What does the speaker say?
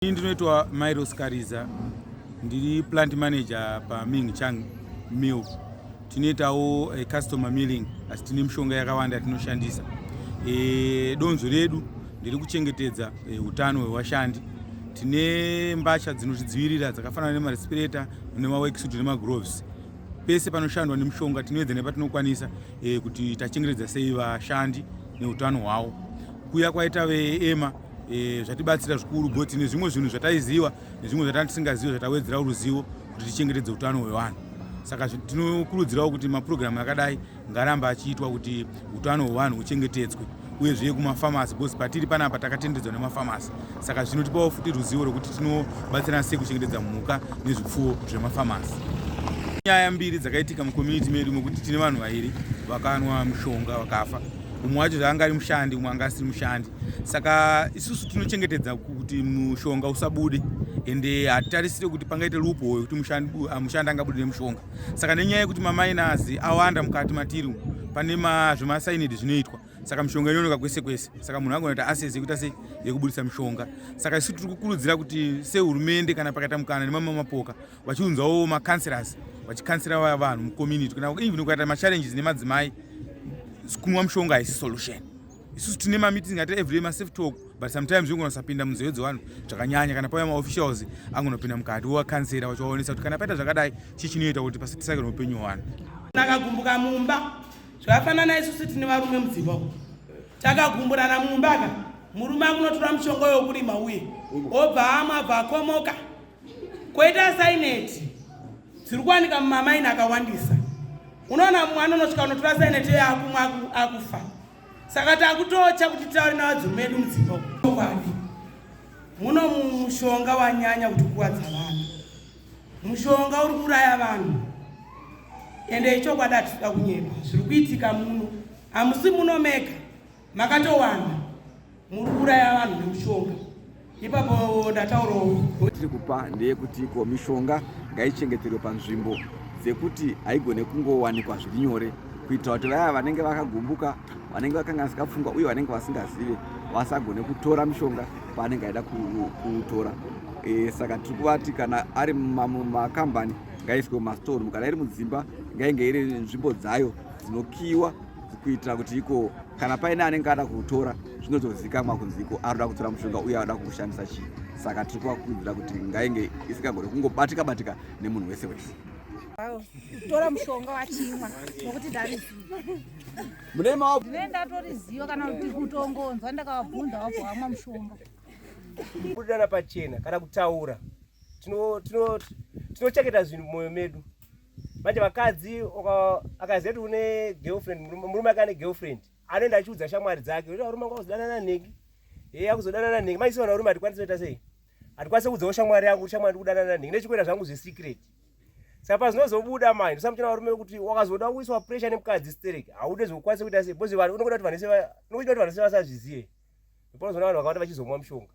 Ndinoitwa Myros Kariza, ndiri plant manager pa Ming Chang Mill. Tinoitawo customer milling, asi tine mishonga yakawanda yatinoshandisa. Donzo redu ndiri kuchengetedza utano hwevashandi. Tine mbatya dzinozvidzivirira dzakafanana nemarespirator, nemaworksuit nemagloves. Pese panoshandwa nemishonga tinoedza nepatinokwanisa kuti tachengetedza sei vashandi neutano hwavo. Kuya kwaita veEma zvatibatsira zvikuru goti nezvimwe zvinhu zvataiziva nezvimwe zvatisingaziva zvatawedzera ruzivo kuti tichengetedze utano hwevanhu. Saka tinokurudzirawo kuti mapurogiramu akadai ngaramba achiitwa kuti utano hwevanhu huchengetedzwe, uyezve kumafamasi, because patiri panapa takatendedzwa nemafamasi. Saka zvinotipawo futi ruzivo rwekuti tinobatsirana sei kuchengetedza mhuka nezvipfuwo zvemafamasi. Nyaya mbiri dzakaitika mucommunity medu mekuti tine vanhu vaviri vakanwa mushonga vakafa. Umwe wacho zvanga ari mushandi, umwe anga asiri mushandi. Saka isusu tinochengetedza kuti mushonga usabude, ende hatitarisire kuti pangaite loophole kuti mushandi angabude nemushonga. Saka nenyaya yekuti maminers awanda mukati matiri, pane zvemasainidi zvinoitwa. Saka mishonga inooneka kwese kwese. Saka munhu agona kuti access yekuita sei yekubudisa mishonga. Saka isusu tiri kukurudzira kuti sehurumende kana pakaita mukana nemamapoka vachiunzawo macounselors vachikansera vanhu mucommunity kana even kuita machallenges nemadzimai. Kumwa mishonga haisi solution. Isusu tine mameeting ati every massive talk, but sometimes ungonosapinda munzeve dzevanhu zvakanyanya kana pauya maofficials angonopinda mukati wakansera vachivaonesa kuti kana paita zvakadai chichinoita kuti pasakire upenyu hwevanhu. Takagumbuka mumba zvakafanana isusu tine varume mudzimba umu. Takagumburana mumbaka murume akunotora mushonga yokurima uye obva amwa bva akomoka. Koita saineti dziri kuwanika mumamaini akawandisa. Unoona mwana unosvika unotora saineti yakumwa akufa. Saka takutocha kuti tauri navadziru medu mudzimba umu. Muno mushonga wanyanya kuti kuwadza vanhu. Mushonga uri kuuraya vanhu. Ende ichokwadi hatida kunyema. Zviri kuitika muno hamusi munomeka makatowanda muri kuuraya vanhu nemushonga. Ipapo ndataurawo tiri kupa ndeyekuti ko mishonga ngaichengeterwe panzvimbo dzekuti haigone kungowanikwa zviri nyore, kuitira kuti vaya vanenge vakagumbuka, vanenge vakanga vasikafunga uye vanenge vasingazive vasagone kutora mishonga paanenge aida kutora. Saka tiri kuvati kana ari mumakambani ngaiswe mumasitoro, kana iri mudzimba ngainge iri nzvimbo dzayo dzinokiyiwa, kuitira kuti iko kana paine anenge ada kuutora zvinozozikamwa kunziko arikuda kutora mushonga uye arikuda kuushandisa chii. Saka tiri kuvakurudzira kuti ngainge isingagone kungobatika batika nemunhu wese wese. Tora mushonga wachimwa nokuti ndariziva. Ndine ndatoriziva kana kuti kutongonzwa ndakavabvunza wabva wamwa mushonga. Kudana pachena kana kutaura tinochengeta zvinhu mumwoyo medu. Manje vakadzi akaziva kuti une girlfriend, murume akane girlfriend anoenda achiudza shamwari dzake kuti varume akuzodanana nhengi, akuzodanana nhengi. Manje sivana varume hatikwanisi kuita sei, hatikwanisi kuudzawo shamwari yangu kuti shamwari kudanana nhengi nechikuita zvangu zveSecret. Saka pazvinozobuda manje usamuchena varume kuti wakazoda kuiswa pressure nemukadzi stereki haude zvokwanisa kuita sei, because vanhu unokuda kuti vanhu vese vasazvizive. Ndipo unozoona vanhu vakawanda vachizomwa mushonga.